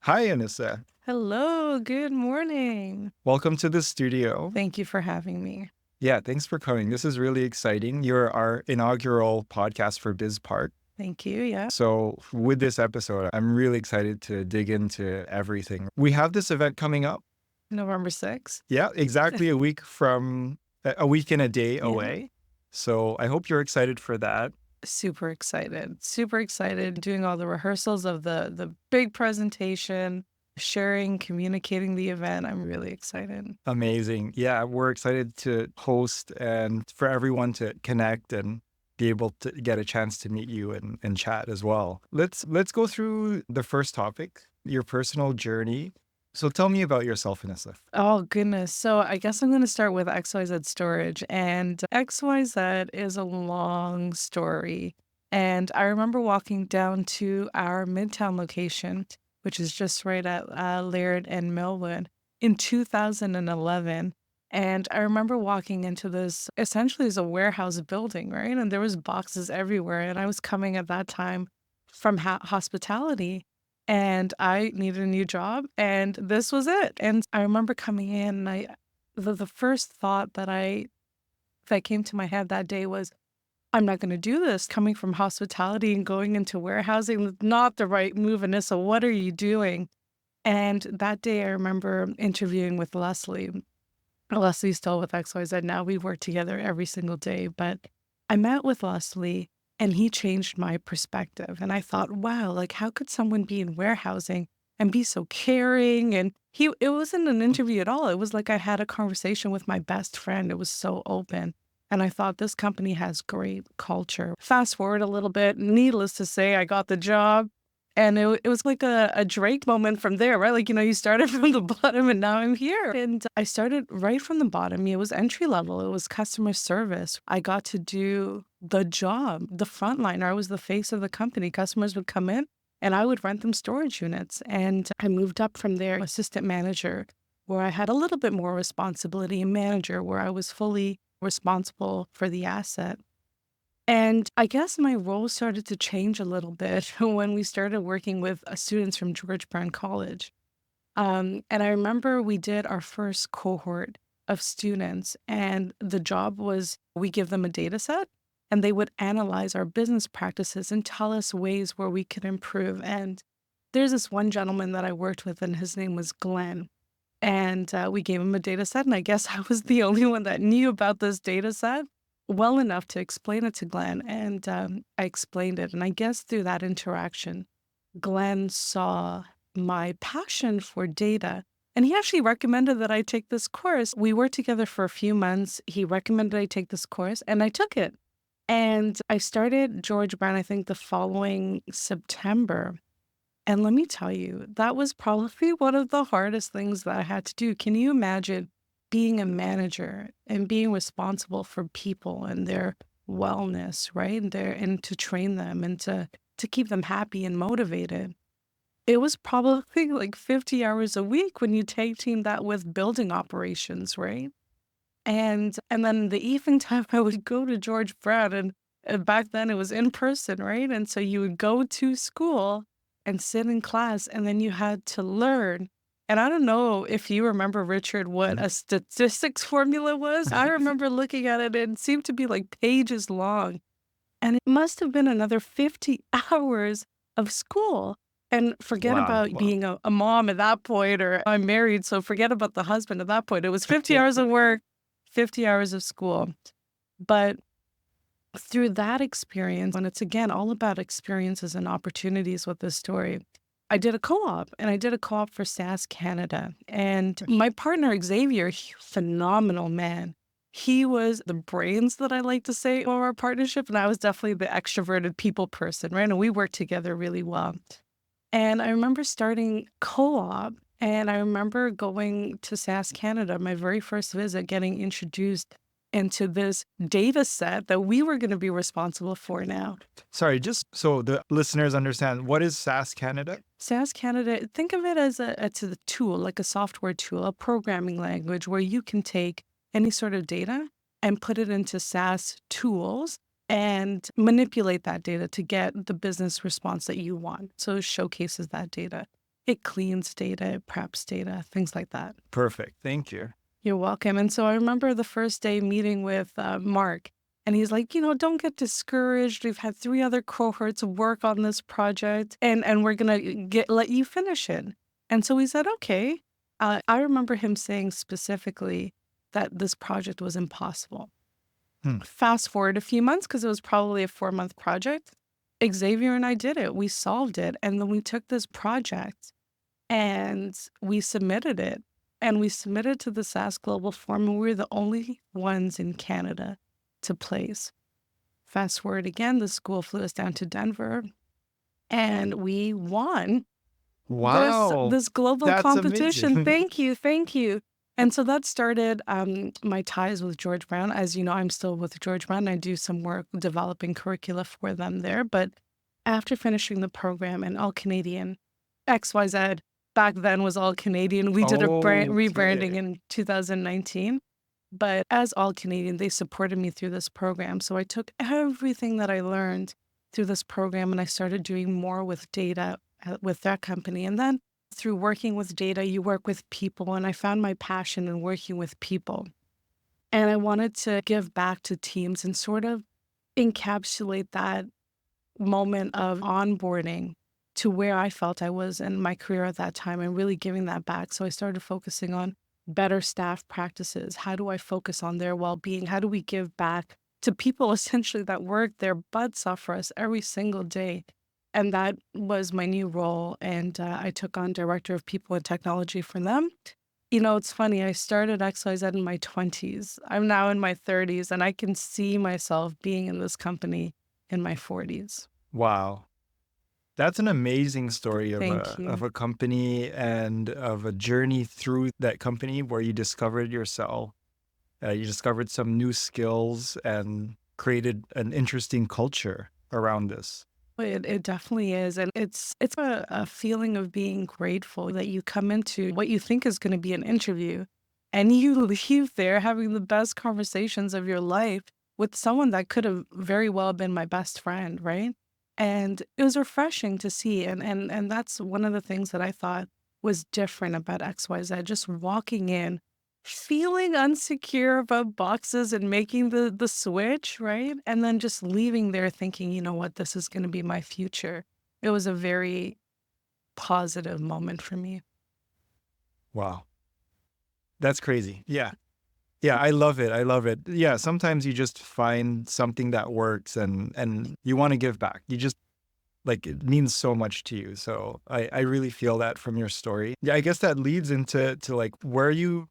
Hi, Annissa. Hello, good morning. Welcome to the studio. Thank you for having me. Yeah, thanks for coming. This is really exciting. You're our inaugural podcast for BizPark. Thank you. Yeah. So, with this episode, I'm really excited to dig into everything. We have this event coming up. November 6th. Yeah, exactly a week and a day Yeah. away. So, I hope you're excited for that. Super excited. Super excited doing all the rehearsals of the big presentation, sharing, communicating the event. I'm really excited. Amazing. Yeah, we're excited to host and for everyone to connect and be able to get a chance to meet you and chat as well. Let's go through the first topic, your personal journey. So tell me about yourself, Anissa. Oh goodness. So I guess I'm going to start with XYZ storage, and XYZ is a long story. And I remember walking down to our Midtown location, which is just right at Laird and Millwood in 2011. And I remember walking into this essentially as a warehouse building, right? And there was boxes everywhere. And I was coming at that time from hospitality and I needed a new job, and this was it. And I remember coming in, and the first thought that came to my head that day was, I'm not going to do this. Coming from hospitality and going into warehousing was not the right move, Anissa. What are you doing? And that day, I remember interviewing with Leslie. Leslie's still with XYZ now. We work together every single day, but I met with Leslie and he changed my perspective. And I thought, wow, like how could someone be in warehousing and be so caring? And it wasn't an interview at all. It was like I had a conversation with my best friend. It was so open. And I thought this company has great culture. Fast forward a little bit, needless to say, I got the job. And it was like a Drake moment from there, right? Like, you started from the bottom and now I'm here. And I started right from the bottom. It was entry level, it was customer service. I got to do the job, the frontliner. I was the face of the company. Customers would come in and I would rent them storage units. And I moved up from there, assistant manager, where I had a little bit more responsibility, and manager, where I was fully responsible for the asset. And I guess my role started to change a little bit when we started working with students from George Brown College. And I remember we did our first cohort of students, and the job was we give them a data set and they would analyze our business practices and tell us ways where we could improve. And there's this one gentleman that I worked with, and his name was Glenn. And we gave him a data set, and I guess I was the only one that knew about this data set well enough to explain it to Glenn. And I explained it. And I guess through that interaction, Glenn saw my passion for data. And he actually recommended that I take this course. We worked together for a few months. He recommended I take this course, and I took it. And I started George Brown, I think, the following September. And let me tell you, that was probably one of the hardest things that I had to do. Can you imagine being a manager and being responsible for people and their wellness, right? And to train them and to keep them happy and motivated. It was probably like 50 hours a week when you take team that with building operations, right? And then the evening time I would go to George Brown, and back then it was in person, right? And so you would go to school and sit in class, and then you had to learn. And I don't know if you remember, Richard, what a statistics formula was. I remember looking at it and it seemed to be like pages long. And it must have been another 50 hours of school. And forget Wow. about being a mom at that point, or I'm married, so forget about the husband at that point. It was 50 hours of work, 50 hours of school. But through that experience, and it's again all about experiences and opportunities with this story, I did a co-op, and I did a co-op for SAS Canada. And my partner, Xavier, phenomenal man. He was the brains, that I like to say, of our partnership. And I was definitely the extroverted people person, right? And we worked together really well. And I remember starting co-op, and I remember going to SAS Canada, my very first visit, getting introduced into this data set that we were going to be responsible for now. Sorry, just so the listeners understand, what is SAS Canada? SAS Canada, think of it as it's a tool, like a software tool, a programming language where you can take any sort of data and put it into SAS tools and manipulate that data to get the business response that you want. So it showcases that data. It cleans data, it preps data, things like that. Perfect. Thank you. You're welcome. And so I remember the first day meeting with Mark, and he's like, don't get discouraged. We've had 3 other cohorts work on this project, and we're gonna let you finish it. And so we said, okay. I remember him saying specifically that this project was impossible. Hmm. Fast forward a few months, because it was probably a 4-month project. Xavier and I did it. We solved it, and then we took this project and we submitted it. And we submitted to the SAS Global Forum, and we were the only ones in Canada to place. Fast forward again, the school flew us down to Denver, and we won this Wow. this global That's competition. amazing. Thank you, thank you. And so that started my ties with George Brown. As you know, I'm still with George Brown. I do some work developing curricula for them there. But after finishing the program and All Canadian, XYZ back then was All Canadian. We did a rebranding Okay. in 2019. But as All Canadian, they supported me through this program. So I took everything that I learned through this program and I started doing more with data with that company. And then through working with data, you work with people. And I found my passion in working with people. And I wanted to give back to teams and sort of encapsulate that moment of onboarding to where I felt I was in my career at that time and really giving that back. So I started focusing on better staff practices. How do I focus on their well being? How do we give back to people essentially that work their butts off for us every single day? And that was my new role. And I took on Director of People and Technology for them. It's funny. I started XYZ in my 20s. I'm now in my 30s, and I can see myself being in this company in my 40s. Wow. That's an amazing story of Thank of you. a company and of a journey through that company where you discovered yourself. You discovered some new skills and created an interesting culture around this. It definitely is. And it's a feeling of being grateful that you come into what you think is going to be an interview and you leave there having the best conversations of your life with someone that could have very well been my best friend, right? And it was refreshing to see. And that's one of the things that I thought was different about XYZ, just walking in feeling unsecure about boxes and making the switch, right? And then just leaving there thinking, you know what, this is going to be my future. It was a very positive moment for me. Wow. That's crazy. Yeah. Yeah, I love it. I love it. Yeah, sometimes you just find something that works and you want to give back. You just like it means so much to you. So I really feel that from your story. Yeah, I guess that leads into like where you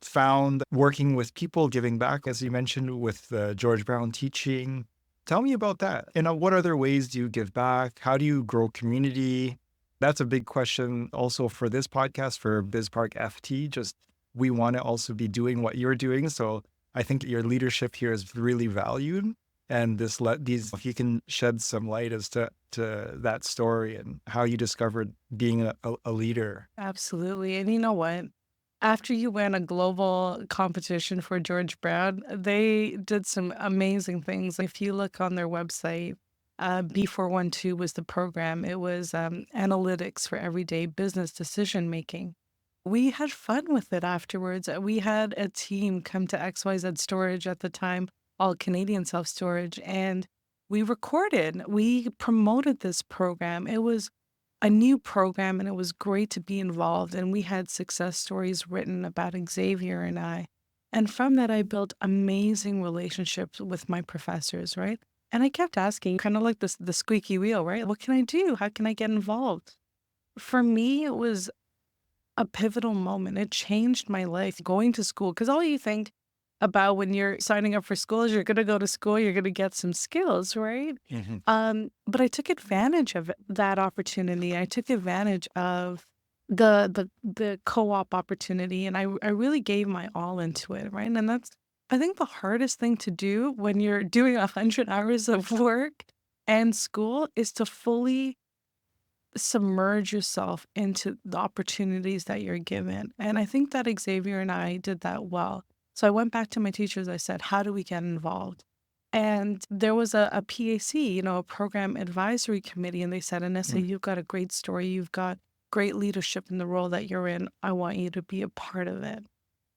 found working with people, giving back, as you mentioned with George Brown teaching. Tell me about that. What other ways do you give back? How do you grow community? That's a big question also for this podcast for BizPark FT. Just we want to also be doing what you're doing. So I think your leadership here is really valued. And if you can shed some light as to that story and how you discovered being a leader. Absolutely. And you know what? After you win a global competition for George Brown, they did some amazing things. If you look on their website, B412 was the program. It was analytics for everyday business decision making. We had fun with it afterwards. We had a team come to XYZ Storage at the time, All Canadian Self Storage, and we recorded, we promoted this program. It was a new program and it was great to be involved. And we had success stories written about Xavier and I. And from that, I built amazing relationships with my professors, right? And I kept asking, kind of like this, the squeaky wheel, right? What can I do? How can I get involved? For me, it was a pivotal moment. It changed my life going to school because all you think about when you're signing up for school is you're going to go to school, you're going to get some skills, right? Mhm. But I took advantage of that opportunity. I took advantage of the co-op opportunity, and I really gave my all into it, right? And that's I think the hardest thing to do when you're doing 100 hours of work and school is to fully submerge yourself into the opportunities that you're given. And I think that Xavier and I did that well. So I went back to my teachers. I said, how do we get involved? And there was a PAC, a program advisory committee. And they said, Annissa, Mm. you've got a great story. You've got great leadership in the role that you're in. I want you to be a part of it.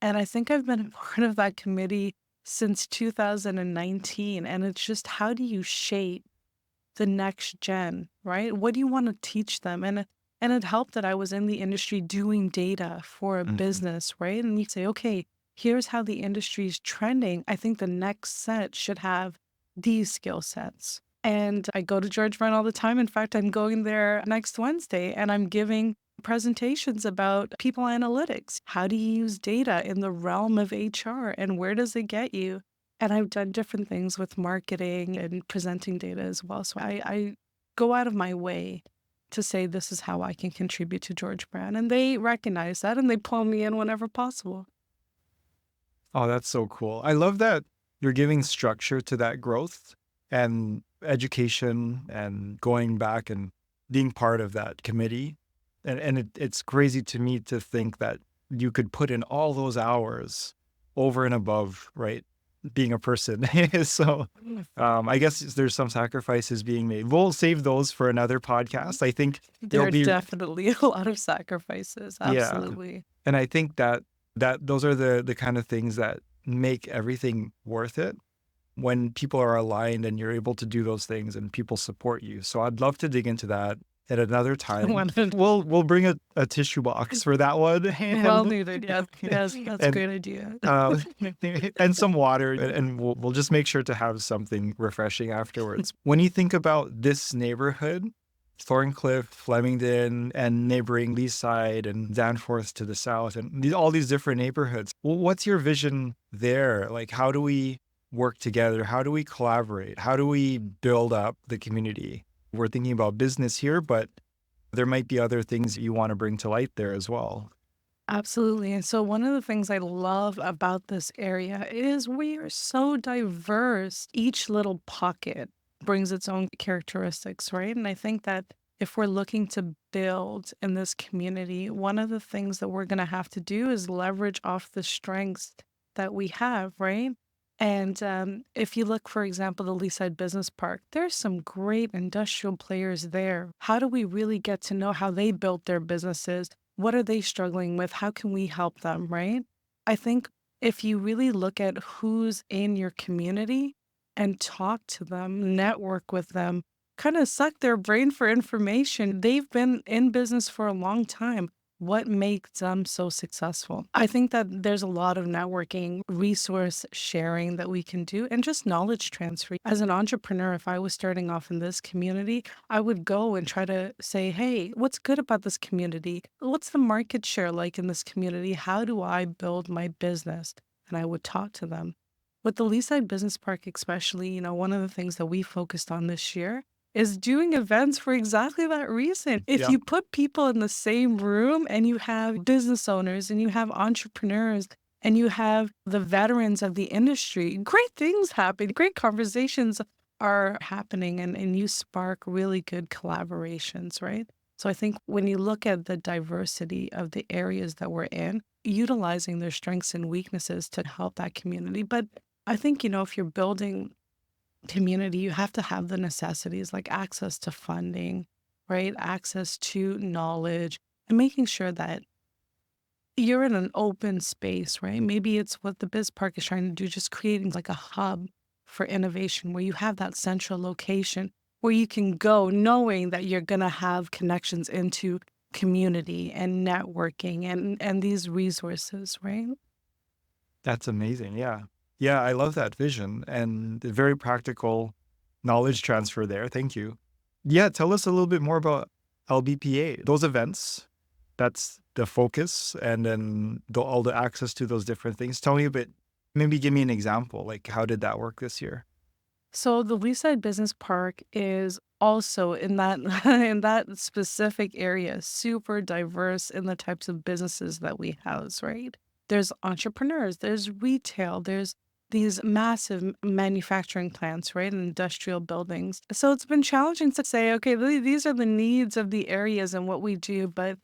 And I think I've been a part of that committee since 2019. And it's just how do you shape the next gen, right? What do you want to teach them? And it helped that I was in the industry doing data for a Mhm. business, right? And you say, okay, here's how the industry is trending. I think the next set should have these skill sets. And I go to George Brown all the time. In fact, I'm going there next Wednesday and I'm giving presentations about people analytics. How do you use data in the realm of HR and where does it get you? And I've done different things with marketing and presenting data as well. So I go out of my way to say this is how I can contribute to George Brand. And they recognize that and they pull me in whenever possible. Oh, that's so cool. I love that you're giving structure to that growth and education and going back and being part of that committee. And it's crazy to me to think that you could put in all those hours over and above, right? Being a person. So I guess there's some sacrifices being made. We'll save those for another podcast. I think There there'll are be, definitely a lot of sacrifices. yeah. Absolutely. And I think that those are the kind of things that make everything worth it when people are aligned and you're able to do those things and people support you. So I'd love to dig into that at another time. We'll bring a tissue box for that one Well and needed. Yes. Yes. That's a and great idea. uh, and some water, and we'll just make sure to have something refreshing afterwards. When you think about this neighborhood, Thorncliffe, Flemington, and neighboring Leaside and Danforth to the south, and all these different neighborhoods, what's your vision there? Like, how do we work together? How do we collaborate? How do we build up the community? We're thinking about business here, but there might be other things you want to bring to light there as well. Absolutely. And so, one of the things I love about this area is we are so diverse. Each little pocket brings its own characteristics, right? And I think that if we're looking to build in this community, one of the things that we're going to have to do is leverage off the strengths that we have, right? And if you look, for example, the Leaside Business Park, there's some great industrial players there. How do we really get to know how they built their businesses? What are they struggling with? How can we help them, right? I think if you really look at who's in your community and talk to them, network with them, kind of suck their brain for information, they've been in business for a long time. What makes them so successful? I think that there's a lot of networking, resource sharing that we can do, and just knowledge transfer. As an entrepreneur, if I was starting off in this community, I would go and try to say, hey, what's good about this community? What's the market share like in this community? How do I build my business? And I would talk to them. With the Leaside Business Park, especially, one of the things that we focused on this year is doing events for exactly that reason. If Yeah. you put people in the same room and you have business owners and you have entrepreneurs and you have the veterans of the industry, great things happen, great conversations are happening, and you spark really good collaborations, right? So I think when you look at the diversity of the areas that we're in, utilizing their strengths and weaknesses to help that community. But I think, if you're building community, you have to have the necessities like access to funding, right? Access to knowledge, and making sure that you're in an open space, right? Maybe it's what the Biz Park is trying to do, just creating like a hub for innovation where you have that central location where you can go knowing that you're going to have connections into community and networking and these resources, right? That's amazing. Yeah. Yeah, I love that vision and the very practical knowledge transfer there. Thank you. Yeah, tell us a little bit more about LBPA. Those events, that's the focus, and then all the access to those different things. Tell me a bit, maybe give me an example. Like, how did that work this year? So the Leaside Business Park is also in that in that specific area, super diverse in the types of businesses that we house, right? There's entrepreneurs, there's retail, there's these massive manufacturing plants, right? And industrial buildings. So it's been challenging to say, okay, these are the needs of the areas and what we do. But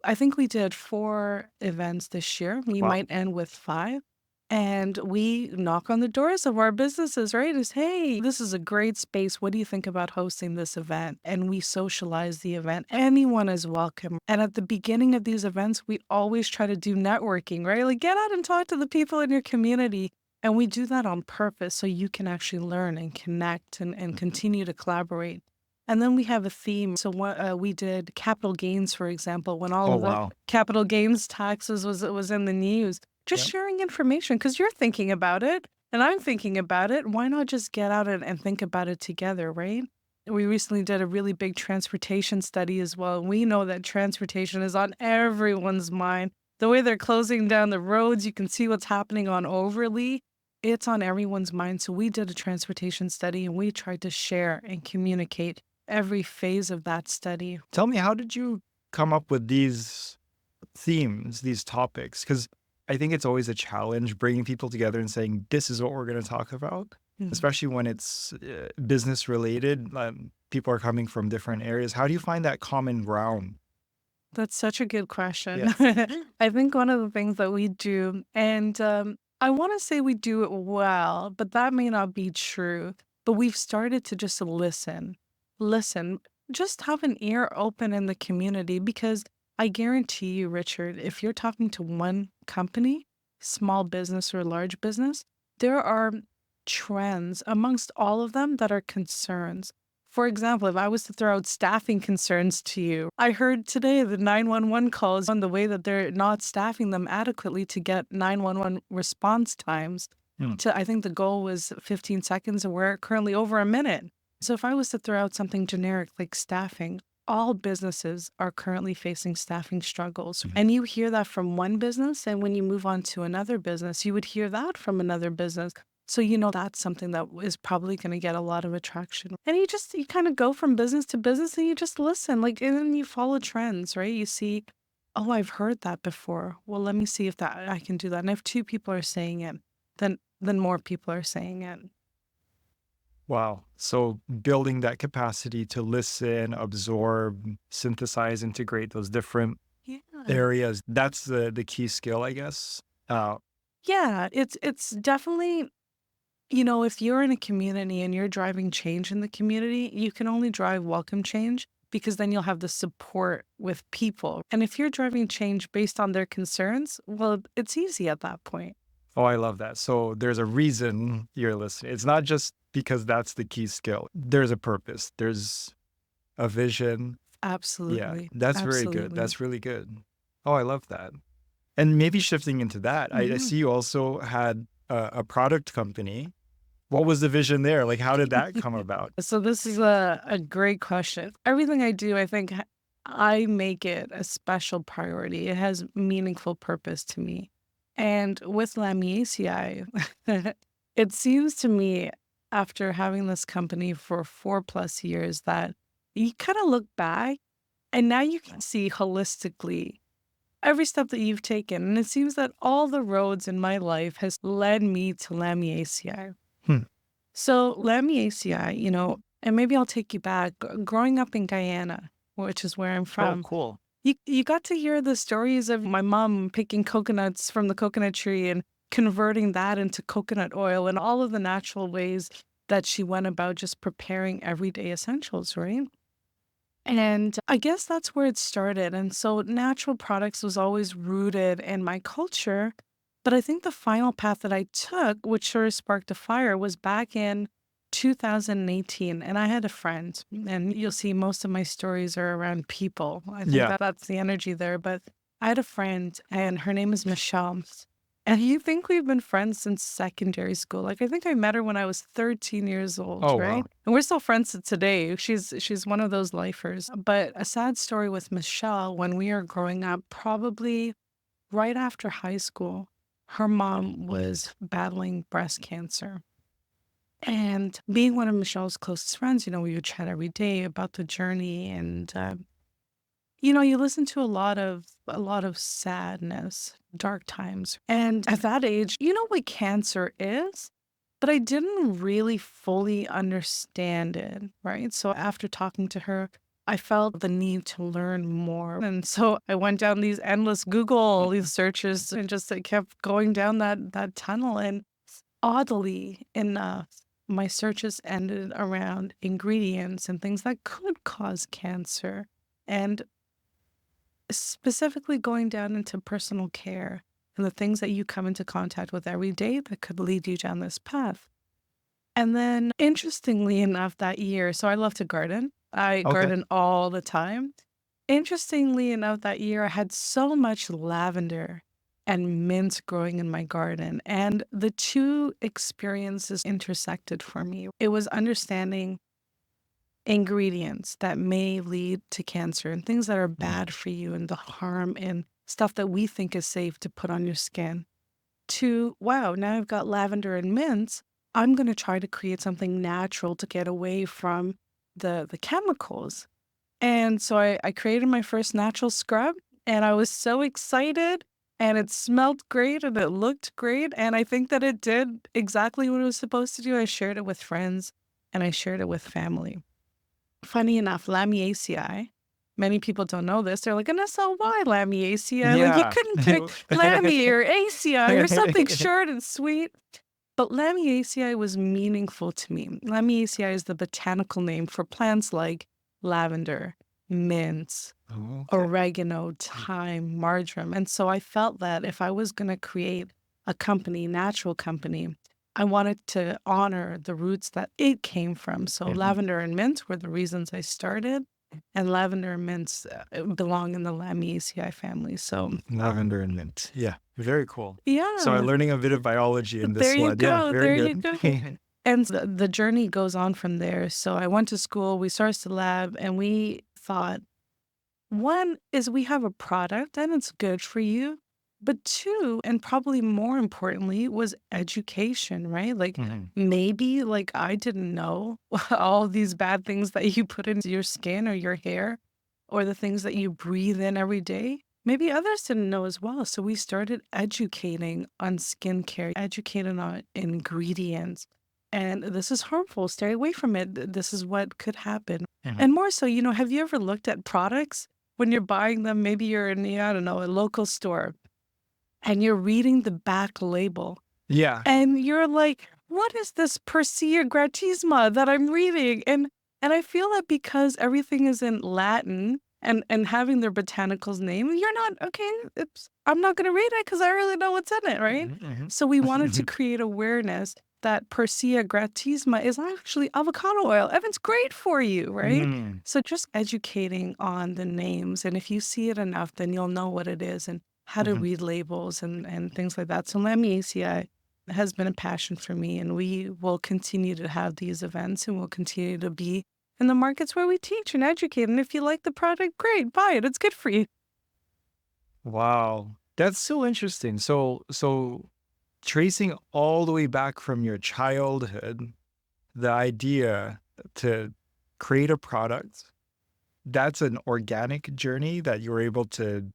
I think we did 4 events this year. We Wow. might end with 5. And we knock on the doors of our businesses, right? Is, hey, this is a great space. What do you think about hosting this event? And we socialize the event. Anyone is welcome. And at the beginning of these events, we always try to do networking, right? Like get out and talk to the people in your community. And we do that on purpose so you can actually learn and connect and continue to collaborate. And then we have a theme. So what we did capital gains, for example, when all Oh, of the wow. capital gains taxes was in the news, just Yep. sharing information because you're thinking about it and I'm thinking about it. Why not just get out and think about it together, right? We recently did a really big transportation study as well. We know that transportation is on everyone's mind. The way they're closing down the roads, you can see what's happening on Overly. It's on everyone's mind. So we did a transportation study and we tried to share and communicate every phase of that study. Tell me, how did you come up with these themes, these topics? Because I think it's always a challenge bringing people together and saying, this is what we're going to talk about, Mhm. especially when it's business related. People are coming from different areas. How do you find that common ground? That's such a good question. Yeah. I think one of the things that we do, and I want to say we do it well, but that may not be true. But we've started to just listen, just have an ear open in the community because I guarantee you, Richard, if you're talking to one company, small business or large business, there are trends amongst all of them that are concerns. For example, if I was to throw out staffing concerns to you, I heard today the 911 calls on the way that they're not staffing them adequately to get 911 response times. Hmm. I think the goal was 15 seconds and we're currently over a minute. So if I was to throw out something generic like staffing, all businesses are currently facing staffing struggles. Mhm. And you hear that from one business. And when you move on to another business, you would hear that from another business. So, that's something that is probably going to get a lot of attraction. And you kind of go from business to business and you just listen, like, and then you follow trends, right? You see, oh, I've heard that before. Well, let me see if that I can do that. And if two people are saying it, then more people are saying it. Wow. So building that capacity to listen, absorb, synthesize, integrate those different Yeah. areas, that's the key skill, I guess. Uh, Yeah, it's definitely, if you're in a community and you're driving change in the community, you can only drive welcome change because then you'll have the support with people. And if you're driving change based on their concerns, well, it's easy at that point. oh, I love that. So there's a reason you're listening. It's not just because that's the key skill. There's a purpose. There's a vision. Yeah, Absolutely. that's very good. Absolutely. That's really good. Oh, I love that. And maybe shifting into that, I Mhm. see you also had a product company. What was the vision there? Like, how did that come about? So this is a great question. Everything I do, I think I make it a special priority. It has meaningful purpose to me. And with Lamiaceae, it seems to me after having this company for 4+ years that you kind of look back and now you can see holistically every step that you've taken. And it seems that all the roads in my life has led me to Lamiaceae. Hmm. So Lamiaceae, and maybe I'll take you back. Growing up in Guyana, which is where I'm Oh, from, cool. you got to hear the stories of my mom picking coconuts from the coconut tree and converting that into coconut oil and all of the natural ways that she went about just preparing everyday essentials, right? And I guess that's where it started. And so natural products was always rooted in my culture. But I think the final path that I took, which sort of sparked a fire, was back in 2018. And I had a friend, and you'll see most of my stories are around people. I think Yeah. that's the energy there. But I had a friend, and her name is Michelle. And you think we've been friends since secondary school. Like, I think I met her when I was 13 years old, Oh, right? wow. And we're still friends to today. She's one of those lifers. But a sad story with Michelle, when we were growing up, probably right after high school, her mom was battling breast cancer. And being one of Michelle's closest friends, we would chat every day about the journey and you listen to a lot of sadness, dark times. And at that age, you know what cancer is, but I didn't really fully understand it, right? So after talking to her, I felt the need to learn more. And so I went down these endless Google, these searches, and just I kept going down that tunnel. And oddly enough, my searches ended around ingredients and things that could cause cancer, and specifically going down into personal care and the things that you come into contact with every day that could lead you down this path. And then, interestingly enough, that year, so I love to garden. I Okay. garden all the time. Interestingly enough, that year, I had so much lavender and mint growing in my garden. And the two experiences intersected for me. It was understanding ingredients that may lead to cancer and things that are Mm. bad for you and the harm and stuff that we think is safe to put on your skin. To, wow, now I've got lavender and mints. I'm going to try to create something natural to get away from the chemicals. And so I created my first natural scrub, and I was so excited, and it smelled great and it looked great. And I think that it did exactly what it was supposed to do. I shared it with friends and I shared it with family. Funny enough, Lamiaceae, many people don't know this. They're like, Annissa, why Lamiaceae? Like, you Yeah. couldn't pick Lammy or Acei or something short and sweet. But Lamiaceae was meaningful to me. Lamiaceae is the botanical name for plants like lavender, mint, Okay. oregano, thyme, marjoram. And so I felt that if I was going to create a company, natural company, I wanted to honor the roots that it came from. So Mhm. lavender and mint were the reasons I started, and lavender and mint belong in the Lamiaceae family. So Lavender and mint. Yeah. Very cool. So I'm yeah, learning a bit of biology in there this you one. Yeah. go. Very There you good. go. And the journey goes on from there. So I went to school, we started the lab, and we thought, one is we have a product and it's good for you. But two, and probably more importantly, was education, right? Like Mhm. maybe like I didn't know all these bad things that you put into your skin or your hair or the things that you breathe in every day. Maybe others didn't know as well. So we started educating on skincare, educating on ingredients. And this is harmful. Stay away from it. This is what could happen. Mhm. And more so, have you ever looked at products when you're buying them? Maybe you're in, I don't know, a local store and you're reading the back label Yeah. and you're like, what is this Persea gratisma that I'm reading? And I feel that because everything is in Latin and having their botanicals name, you're not okay. I'm not going to read it because I really know what's in it, right? Mhm. So we wanted to Mhm. create awareness that Persea gratisma is actually avocado oil and it's great for you, right? Mm. So just educating on the names, and if you see it enough, then you'll know what it is and how to Mhm. read labels and things like that. So Lamiaceae has been a passion for me, and we will continue to have these events and we'll continue to be in the markets where we teach and educate. And if you like the product, great, buy it. It's good for you. Wow. That's so interesting. So tracing all the way back from your childhood, the idea to create a product, that's an organic journey that you were able to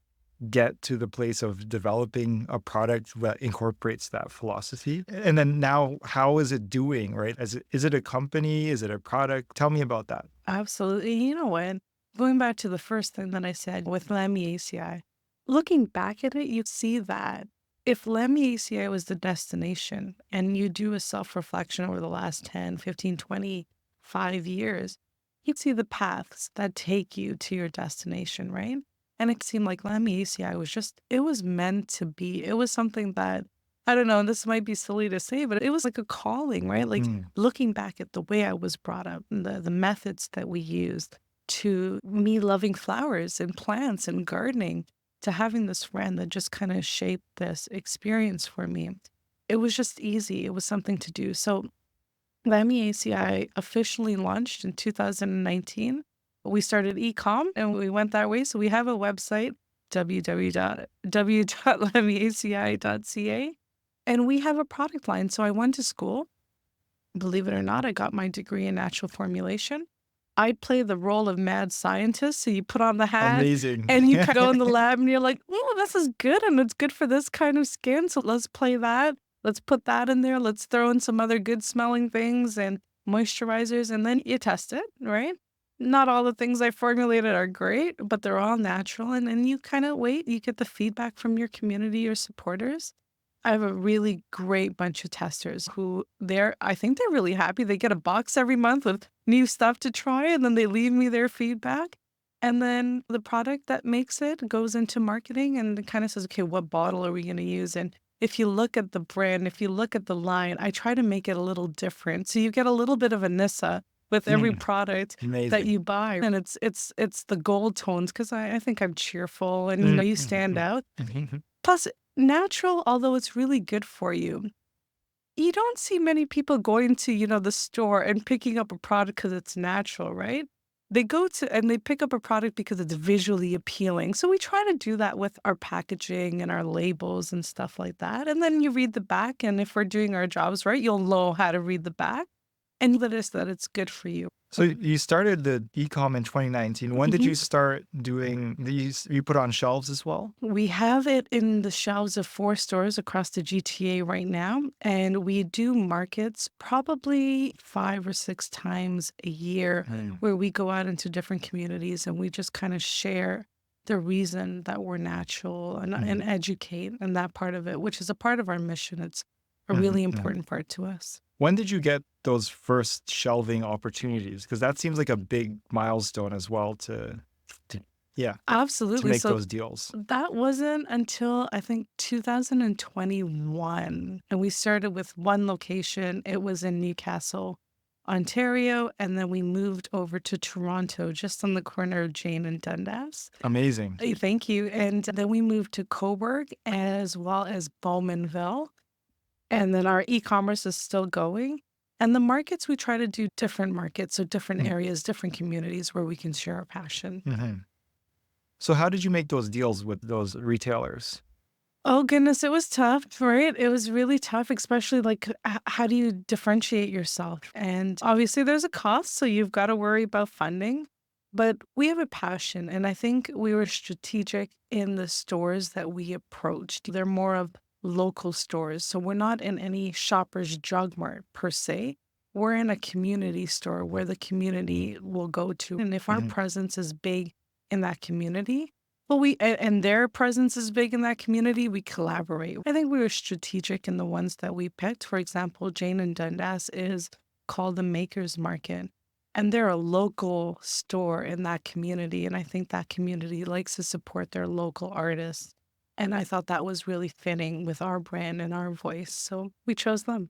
get to the place of developing a product that incorporates that philosophy. And then now, how is it doing, right? Is it a company? Is it a product? Tell me about that. Absolutely. You know what? Going back to the first thing that I said with Lamiaceae, looking back at it, you see that if Lamiaceae was the destination and you do a self reflection over the last 10, 15, 25 years, you'd see the paths that take you to your destination, right? And it seemed like Lamiaceae was just, it was meant to be. It was something that, I don't know, and this might be silly to say, but it was like a calling, right? Like Mm. looking back at the way I was brought up and the methods that we used, to me loving flowers and plants and gardening, to having this friend that just kind of shaped this experience for me. It was just easy. It was something to do. So Lamy ACI officially launched in 2019. We started ecom and we went that way. So we have a website, www.lemyaci.ca, and we have a product line. So I went to school. Believe it or not, I got my degree in natural formulation. I play the role of mad scientist. So you put on the hat Amazing. and you go in the lab and you're like, oh, this is good and it's good for this kind of skin. So let's play that. Let's put that in there. Let's throw in some other good smelling things and moisturizers. And then you test it, right? Not all the things I formulated are great, but they're all natural. And then you kind of wait, you get the feedback from your community or supporters. I have a really great bunch of testers who I think they're really happy. They get a box every month with new stuff to try, and then they leave me their feedback. And then the product that makes it goes into marketing and it kind of says, okay, what bottle are we going to use? And if you look at the brand, if you look at the line, I try to make it a little different. So you get a little bit of Anissa with every Mm, product that amazing. you buy. And it's the gold tones because I think I'm cheerful and Mm, you stand mhm, out. mhm. Plus, natural, although it's really good for you, you don't see many people going to, the store and picking up a product because it's natural, right? They go to and they pick up a product because it's visually appealing. So we try to do that with our packaging and our labels and stuff like that. And then you read the back, and if we're doing our jobs right, you'll know how to read the back and that it's good for you. So you started the e-com in 2019. When did Mhm. you start doing these? You put on shelves as well? We have it in the shelves of 4 stores across the GTA right now, and we do markets probably 5 or 6 times a year Mm, where we go out into different communities and we just kinda share the reason that we're natural and mhm, educate and that part of it, which is a part of our mission. It's a mhm, really mhm. important part to us. When did you get those first shelving opportunities? Because that seems like a big milestone as well to yeah, to Absolutely. make So those deals. that wasn't until I think 2021. And we started with one location. It was in Newcastle, Ontario. And then we moved over to Toronto, just on the corner of Jane and Dundas. Amazing. Thank you. And then we moved to Coburg as well as Bowmanville. And then our e commerce is still going. And the markets, we try to do different markets, so different Mm, areas, different communities where we can share our passion. mhm. So how did you make those deals with those retailers? Oh goodness, it was tough, right? It was really tough, especially like how do you differentiate yourself? And obviously there's a cost, so you've got to worry about funding. But we have a passion, and I think we were strategic in the stores that we approached. They're more of local stores, so we're not in any Shoppers Drug Mart per se. We're in a community store where the community will go to, and if our Mhm, presence is big in that community, well, and their presence is big in that community, we collaborate. I think we were strategic in the ones that we picked. For example, Jane and Dundas is called the Makers Market, and they're a local store in that community. And I think that community likes to support their local artists. And I thought that was really fitting with our brand and our voice. So we chose them.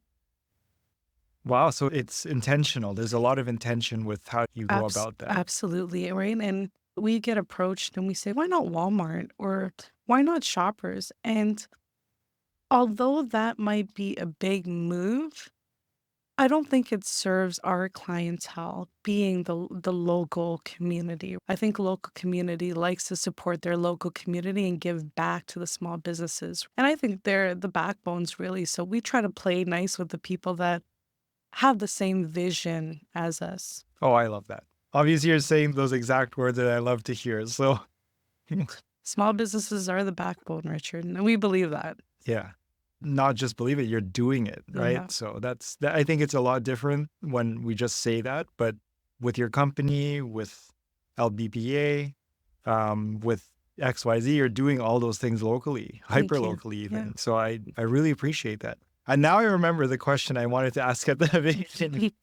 wow, so it's intentional. There's a lot of intention with how you go about that. Absolutely, right? And we get approached and we say, why not Walmart or why not Shoppers? And although that might be a big move, I don't think it serves our clientele being the local community. I think local community likes to support their local community and give back to the small businesses. And I think they're the backbones really. So we try to play nice with the people that have the same vision as us. Oh, I love that. Obviously, you're saying those exact words that I love to hear. So, Small businesses are the backbone, Richard, and we believe that. yeah, not just believe it, you're doing it, Yeah. right? So I think it's a lot different when we just say that, but with your company, with LBPA, with XYZ, you're doing all those things locally, hyper Thank you. locally Yeah. even. So I really appreciate that. And now I remember the question I wanted to ask at the beginning,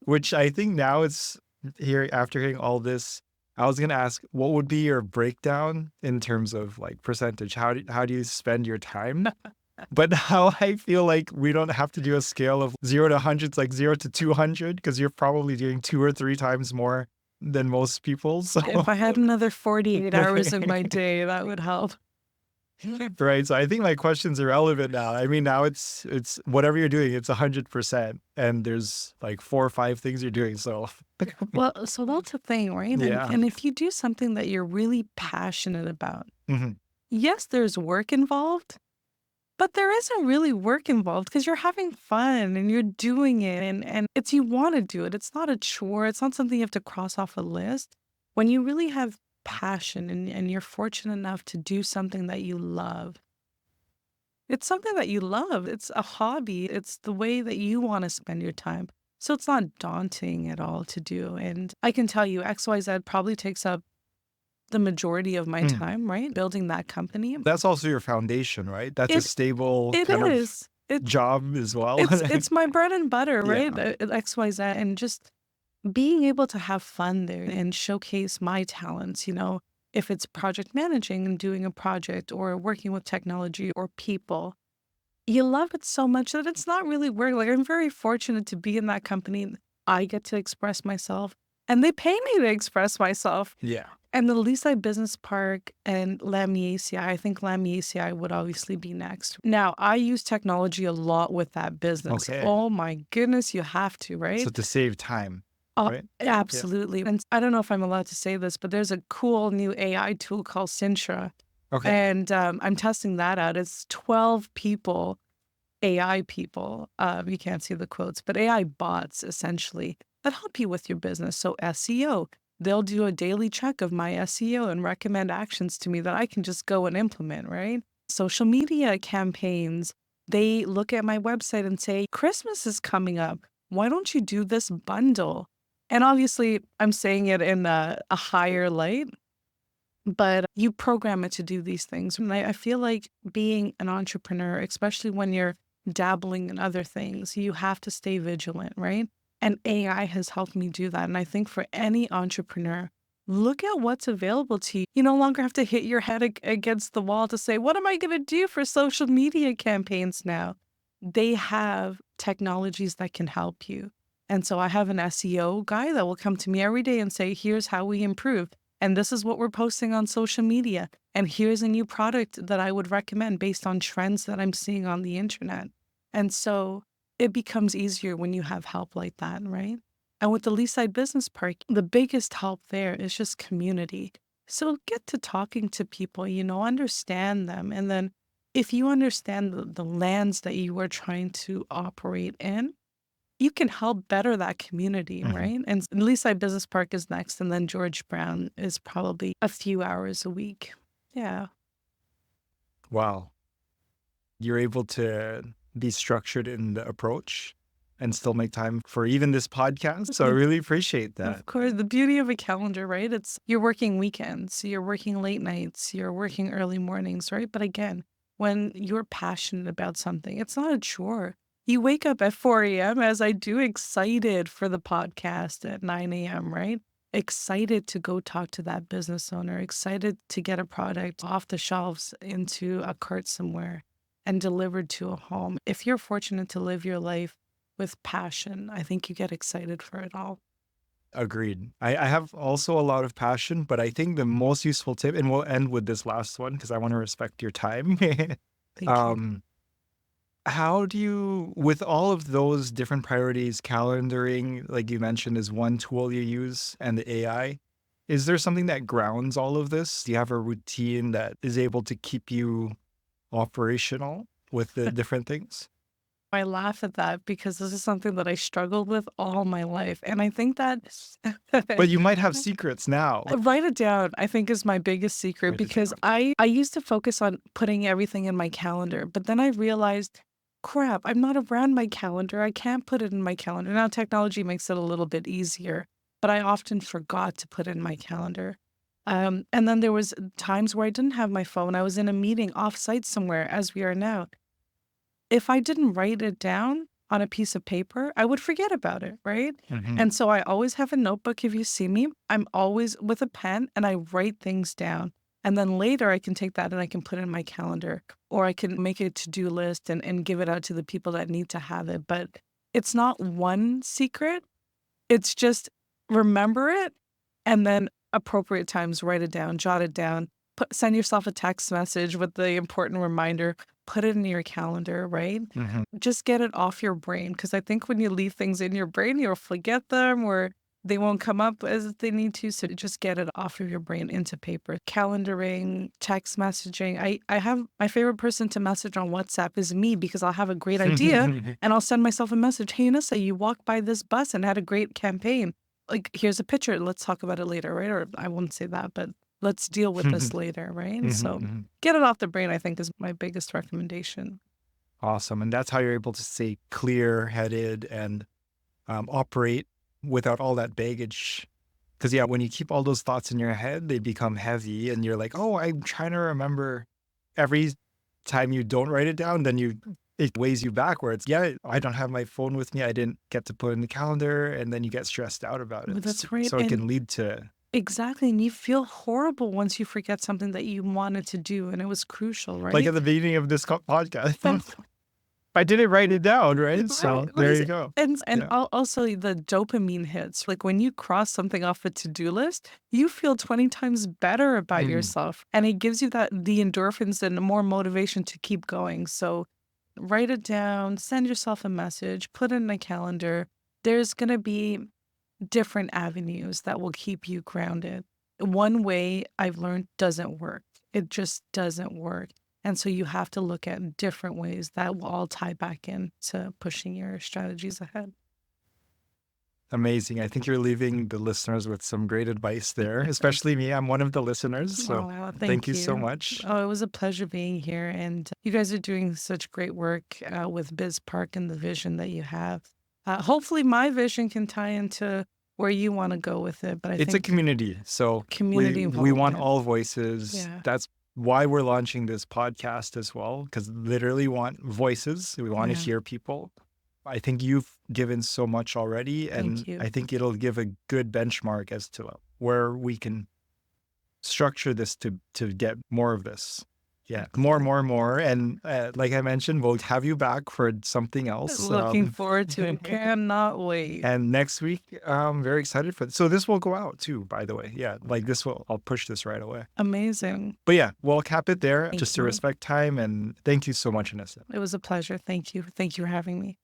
which I think now it's here after hearing all this. I was gonna ask, what would be your breakdown in terms of like percentage? How do you spend your time? But now I feel like we don't have to do a scale of 0 to 100, it's like 0 to 200, because you're probably doing 2 or 3 times more than most people. So If I had another 48 hours in my day, that would help. right. So I think my question's irrelevant now. I mean, now it's whatever you're doing, it's 100%, and there's like 4 or 5 things you're doing. So Well, so that's the thing, right? And yeah. and if you do something that you're really passionate about, Mhm. yes, there's work involved, but there isn't really work involved because you're having fun and you're doing it and it's you want to do it. It's not a chore. It's not something you have to cross off a list. When you really have passion and you're fortunate enough to do something that you love, it's something that you love. It's a hobby. It's the way that you want to spend your time. So it's not daunting at all to do. And I can tell you, XYZ probably takes up the majority of my Mm. time, right? Building that company. That's also your foundation, right? That's a It stable it kind of is. It's job as well. it's my bread and butter, Yeah. right? XYZ, and just being able to have fun there and showcase my talents, if it's project managing and doing a project or working with technology or people, you love it so much that it's not really work. Like, I'm very fortunate to be in that company. I get to express myself and they pay me to express myself. Yeah. And the Leaside Business Park and Lamiaci, I think Lamiaci would obviously be next. Now, I use technology a lot with that business. Okay. Oh my goodness, you have to, So right? to save time, Oh, right? Yeah. absolutely. And I don't know if I'm allowed to say this, but there's a cool new AI tool called Sintra. Okay. And I'm testing that out. It's 12 people, AI people. You can't see the quotes, but AI bots essentially that help you with your business. So SEO, they'll do a daily check of my SEO and recommend actions to me that I can just go and implement, right? Social media campaigns, they look at my website and say, Christmas is coming up. Why don't you do this bundle? And obviously, I'm saying it in a higher light, but you program it to do these things. And I feel like being an entrepreneur, especially when you're dabbling in other things, you have to stay vigilant, right? And AI has helped me do that. And I think for any entrepreneur, look at what's available to you. You no longer have to hit your head against the wall to say, what am I going to do for social media campaigns now? They have technologies that can help you. And so I have an SEO guy that will come to me every day and say, here's how we improve. And this is what we're posting on social media. And here's a new product that I would recommend based on trends that I'm seeing on the internet. And so it becomes easier when you have help like that, right? And with the Leaside Business Park, the biggest help there is just community. So get to talking to people, understand them. And then if you understand the lands that you are trying to operate in, you can help better that community, Mhm. right? And Leaside Business Park is next, and then George Brown is probably a few hours a week. Yeah. Wow. You're able to be structured in the approach and still make time for even this podcast. So I really appreciate that. Of course, the beauty of a calendar, right? It's you're working weekends, you're working late nights, you're working early mornings, right? But again, when you're passionate about something, it's not a chore. You wake up at 4 a.m., as I do, excited for the podcast at 9 a.m., right? Excited to go talk to that business owner, excited to get a product off the shelves into a cart somewhere and delivered to a home. If you're fortunate to live your life with passion, I think you get excited for it all. Agreed. I have also a lot of passion, but I think the most useful tip, and we'll end with this last one because I want to respect your time. Thank you. um, how do you, with all of those different priorities, calendaring, like you mentioned, is one tool you use, and the AI, is there something that grounds all of this? Do you have a routine that is able to keep you operational with the different things? I laugh at that because this is something that I struggled with all my life. And I think that But you might have secrets now. write it down, I think is my biggest secret Write it because down. I used to focus on putting everything in my calendar, but then I realized, crap, I'm not around my calendar. I can't put it in my calendar. Now technology makes it a little bit easier, but I often forgot to put it in my calendar. And then there was times where I didn't have my phone. I was in a meeting off-site somewhere, as we are now. If I didn't write it down on a piece of paper, I would forget about it, right? Mhm. And so I always have a notebook. If you see me, I'm always with a pen and I write things down. And then later I can take that and I can put it in my calendar or I can make a to-do list and give it out to the people that need to have it. But it's not one secret. It's just remember it and then appropriate times write it down, jot it down, send yourself a text message with the important reminder, put it in your calendar, right? Mhm. Just get it off your brain because I think when you leave things in your brain, you'll forget them or they won't come up as they need to. So just get it off of your brain into paper. Calendaring, text messaging. I have my favorite person to message on WhatsApp is me because I'll have a great idea and I'll send myself a message. Hey, Annissa, you walked by this bus and had a great campaign. Like, here's a picture. Let's talk about it later, right? Or I won't say that, but let's deal with this later, right? Mhm, So mhm. get it off the brain, I think, is my biggest recommendation. Awesome. And that's how you're able to stay clear headed and operate without all that baggage. Because, yeah, when you keep all those thoughts in your head, they become heavy and you're like, oh, I'm trying to remember every time you don't write it down, then it weighs you backwards. Yeah, I don't have my phone with me. I didn't get to put it in the calendar. And then you get stressed out about Well, it. that's right. So it And can lead to, exactly. And you feel horrible once you forget something that you wanted to do and it was crucial, like right? at the beginning of this podcast, I didn't write it down, right? Right. So there you Like, go. and Yeah. also the dopamine hits. Like when you cross something off a to-do list, you feel 20 times better about Mm. yourself. And it gives you the endorphins and more motivation to keep going. So write it down, send yourself a message, put it in a calendar. There's gonna be different avenues that will keep you grounded. One way I've learned doesn't work. It just doesn't work. And so you have to look at different ways that will all tie back in to pushing your strategies ahead. Amazing. I think you're leaving the listeners with some great advice there, especially me. I'm one of the listeners. So Oh, wow. thank Thank you so you. much. Oh, it was a pleasure being here. And you guys are doing such great work with Biz Park and the vision that you have. Hopefully, my vision can tie into where you want to go with it. But I It's a think community. So community we want involvement. all voices. Yeah. That's why we're launching this podcast as well, because literally want voices. We want to Yeah. hear people. I think you've given so much already, Thank and you. I think it'll give a good benchmark as to where we can structure this to get more of this. Yeah, more. And like I mentioned, we'll have you back for something else. Looking forward to it. Cannot wait. And next week, I'm very excited for this. So this will go out too, by the way. Yeah, like I'll push this right away. Amazing. But yeah, we'll cap it there Thank just to you. respect time. And thank you so much, Annissa. It was a pleasure. Thank you. Thank you for having me.